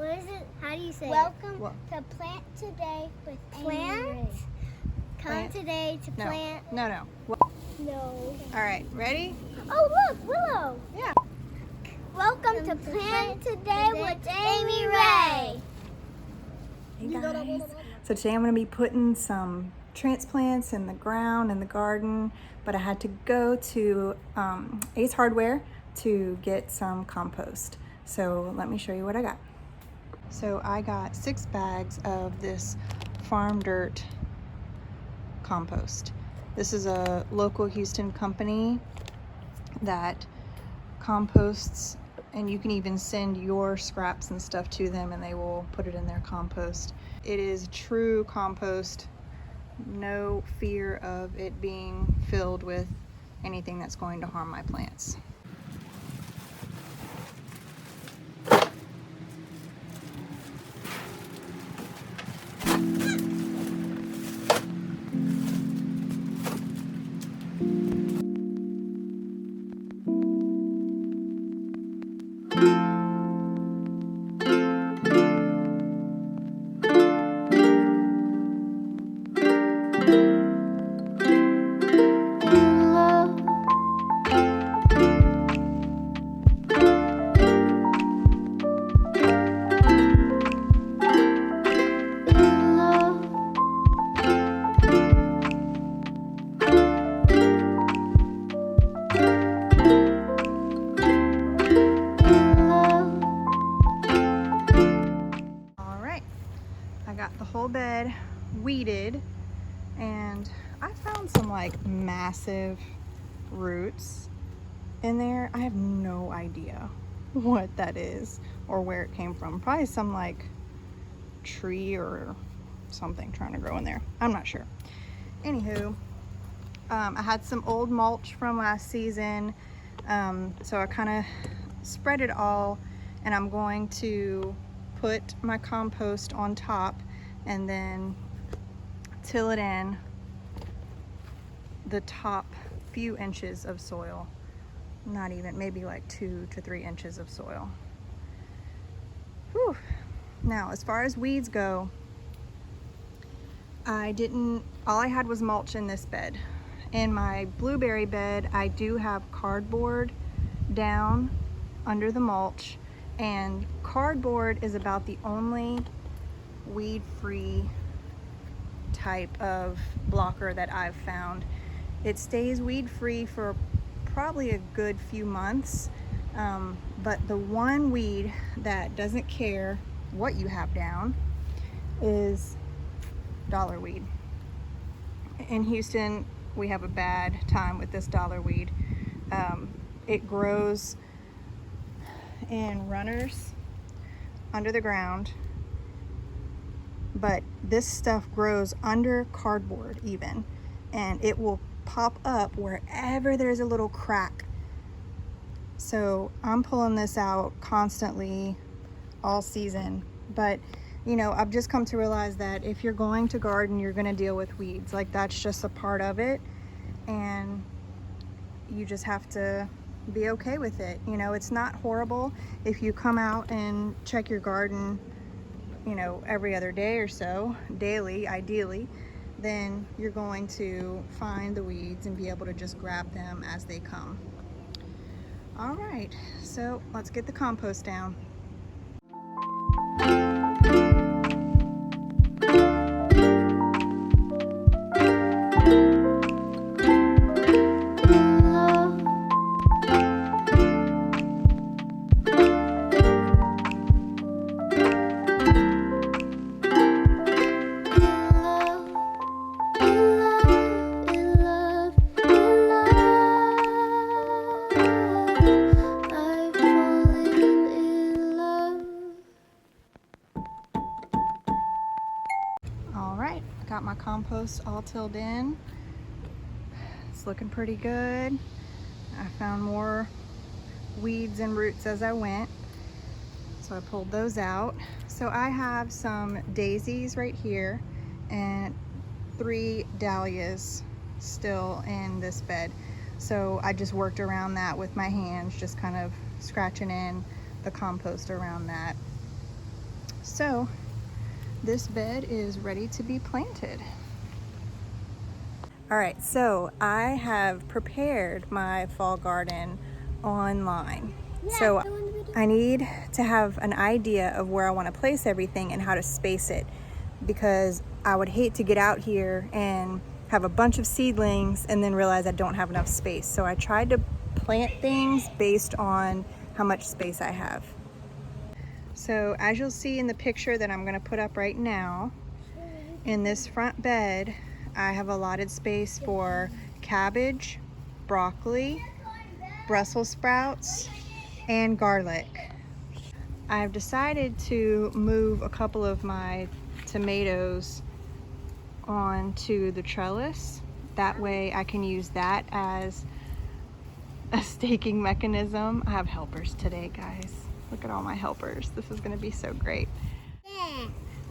What is it? How do you say Welcome it? to Plant Today with Plant? Come today to No. plant. No. No. All right, ready? Oh, look, Willow. Yeah. Welcome to Plant Today with Amy Ray. Hey guys. So today I'm going to be putting some transplants in the ground in the garden, but I had to go to Ace Hardware to get some compost. So let me show you what I got. So I got 6 bags of this farm dirt compost. This is a local Houston company that composts, and you can even send your scraps and stuff to them and they will put it in their compost. It is true compost, no fear of it being filled with anything that's going to harm my plants. I got the whole bed weeded, and I found some like massive roots in there. I have no idea what that is or where it came from. Probably some like tree or something trying to grow in there. I'm not sure. Anywho, I had some old mulch from last season, so I kind of spread it all, and I'm going to put my compost on top and then till it in the top few inches of soil. Not even, maybe like 2 to 3 inches of soil. Whew. Now, as far as weeds go, all I had was mulch in this bed. In my blueberry bed, I do have cardboard down under the mulch, and cardboard is about the only weed-free type of blocker that I've found. It stays weed-free for probably a good few months, but the one weed that doesn't care what you have down is dollar weed. In Houston, we have a bad time with this dollar weed. It grows in runners under the ground, but this stuff grows under cardboard even, and it will pop up wherever there's a little crack. So I'm pulling this out constantly all season, but you know, I've just come to realize that if you're going to garden, you're going to deal with weeds. Like, that's just a part of it, and you just have to be okay with it. You know, it's not horrible if you come out and check your garden, you know, every other day or so, daily ideally, then you're going to find the weeds and be able to just grab them as they come. All right, so let's get the compost down. Got my compost all tilled in. It's looking pretty good. I found more weeds and roots as I went, so I pulled those out. So I have some daisies right here and 3 dahlias still in this bed. So I just worked around that with my hands, just kind of scratching in the compost around that. So this bed is ready to be planted. All right, so I have prepared my fall garden online. So I need to have an idea of where I want to place everything and how to space it, because I would hate to get out here and have a bunch of seedlings and then realize I don't have enough space. So I tried to plant things based on how much space I have. So as you'll see in the picture that I'm going to put up right now, in this front bed, I have allotted space for cabbage, broccoli, Brussels sprouts, and garlic. I've decided to move a couple of my tomatoes onto the trellis. That way I can use that as a staking mechanism. I have helpers today, guys. Look at all my helpers. This is going to be so great.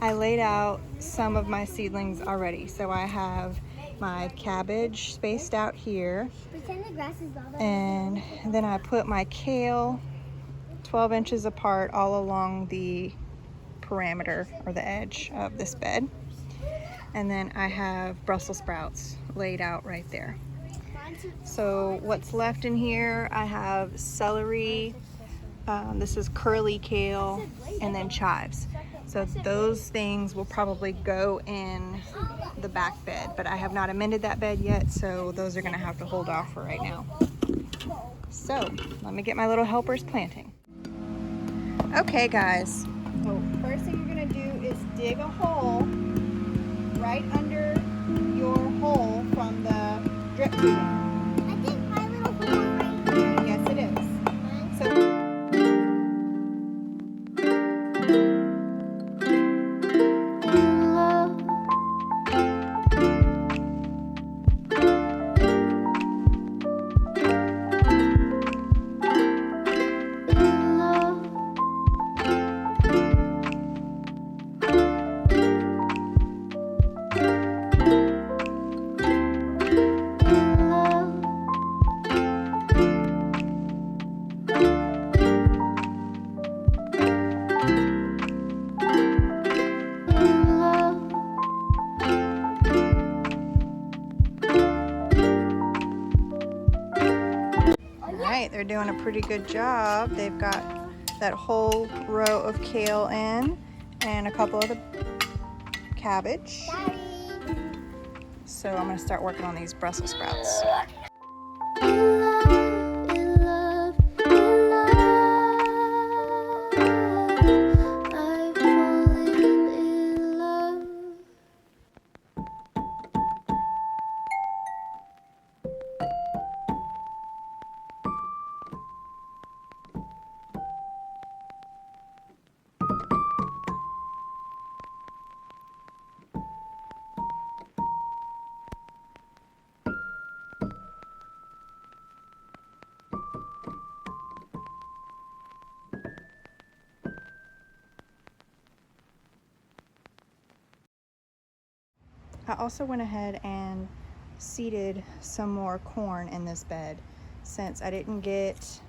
I laid out some of my seedlings already. So I have my cabbage spaced out here. And then I put my kale 12 inches apart all along the perimeter or the edge of this bed. And then I have Brussels sprouts laid out right there. So what's left in here, I have celery, this is curly kale, and then chives. So those things will probably go in the back bed, but I have not amended that bed yet, so those are gonna have to hold off for right now. So let me get my little helpers planting. Okay guys, so first thing you're gonna do is dig a hole right under your hole from the drip tube. I think my little hole right here. Yes, it is. They're doing a pretty good job. They've got that whole row of kale in and a couple of the cabbage. Daddy. So I'm going to start working on these Brussels sprouts. I also went ahead and seeded some more corn in this bed. Since I didn't get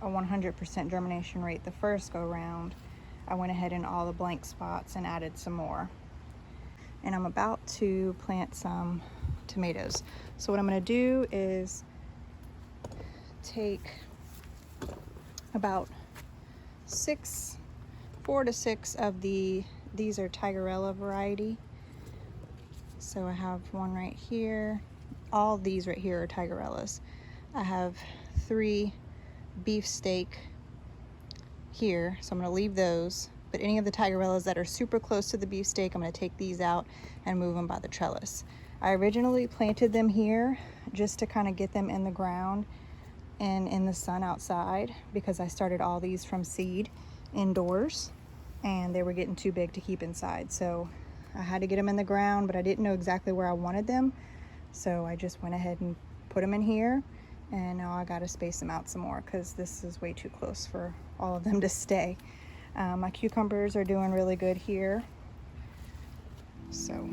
a 100% germination rate the first go round, I went ahead in all the blank spots and added some more. And I'm about to plant some tomatoes. So what I'm going to do is take about 4 to 6 of these are Tigerella variety. So I have one right here. All these right here are Tigerellas. I have 3 beefsteak here, so I'm going to leave those. But any of the Tigerellas that are super close to the beefsteak, I'm going to take these out and move them by the trellis. I originally planted them here just to kind of get them in the ground and in the sun outside, because I started all these from seed indoors and they were getting too big to keep inside. So I had to get them in the ground, but I didn't know exactly where I wanted them. So I just went ahead and put them in here, and now I gotta space them out some more because this is way too close for all of them to stay. My cucumbers are doing really good here. So.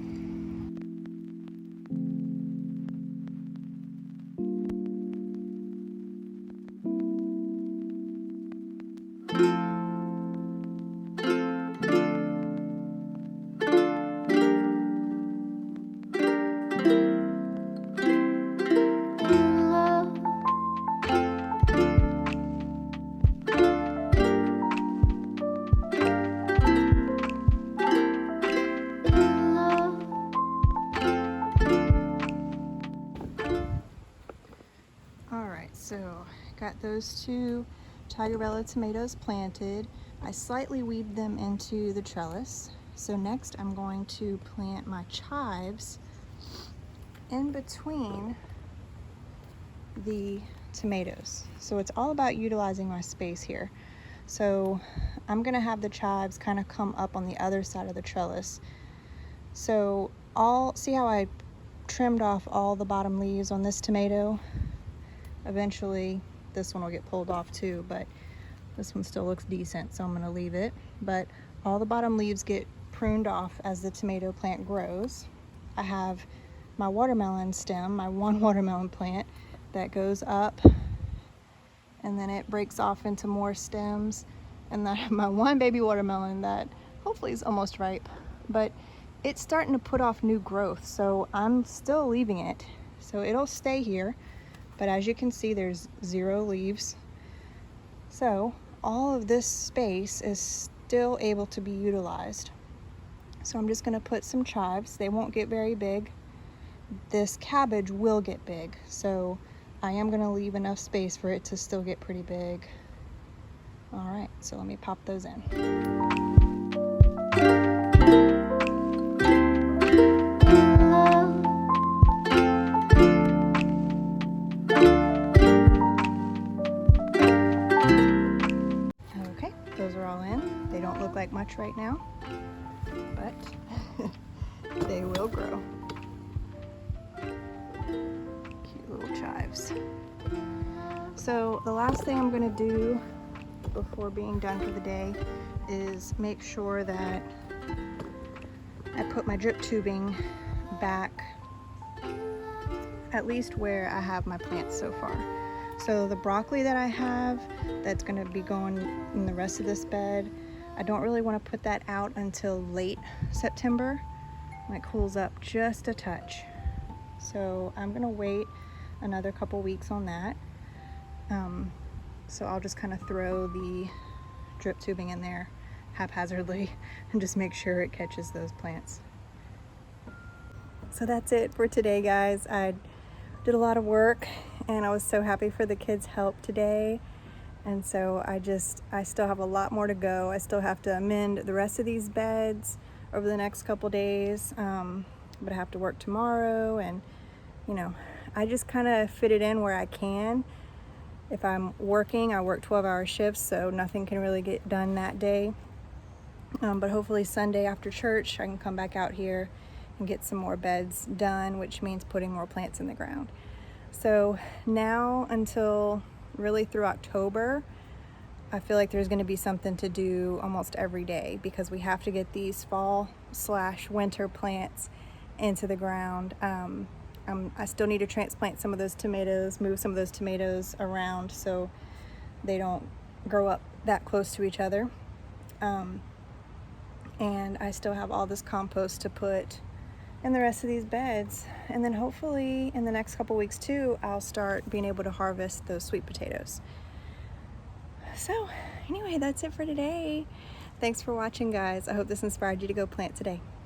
those two Tigerella tomatoes planted. I slightly weaved them into the trellis. So next I'm going to plant my chives in between the tomatoes. So it's all about utilizing my space here. So I'm gonna have the chives kind of come up on the other side of the trellis. So see how I trimmed off all the bottom leaves on this tomato? Eventually this one will get pulled off too, but this one still looks decent, so I'm gonna leave it. But all the bottom leaves get pruned off as the tomato plant grows. I have my watermelon stem, my one watermelon plant that goes up and then it breaks off into more stems. And then I have my one baby watermelon that hopefully is almost ripe, but it's starting to put off new growth, so I'm still leaving it. So it'll stay here, but as you can see, there's 0 leaves. So all of this space is still able to be utilized. So I'm just gonna put some chives. They won't get very big. This cabbage will get big, so I am gonna leave enough space for it to still get pretty big. All right, so let me pop those in. Okay, those are all in. They don't look like much right now, but they will grow. Cute little chives. So the last thing I'm gonna do before being done for the day is make sure that I put my drip tubing back at least where I have my plants so far. So the broccoli that I have that's going to be going in the rest of this bed, I don't really want to put that out until late September when it cools up just a touch. So I'm going to wait another couple weeks on that. So I'll just kind of throw the drip tubing in there haphazardly and just make sure it catches those plants. So that's it for today, guys. I did a lot of work and I was so happy for the kids' help today. And so I still have a lot more to go. I still have to amend the rest of these beds over the next couple days. But I have to work tomorrow, and you know, I just kind of fit it in where I can. If I'm working, I work 12-hour shifts, so nothing can really get done that day. But hopefully Sunday after church, I can come back out here and get some more beds done, which means putting more plants in the ground. So now until really through October, I feel like there's going to be something to do almost every day because we have to get these fall/winter plants into the ground. I still need to transplant some of those tomatoes, move some of those tomatoes around so they don't grow up that close to each other. And I still have all this compost to put in the rest of these beds. And then hopefully in the next couple weeks too, I'll start being able to harvest those sweet potatoes. So anyway, that's it for today. Thanks for watching, guys. I hope this inspired you to go plant today.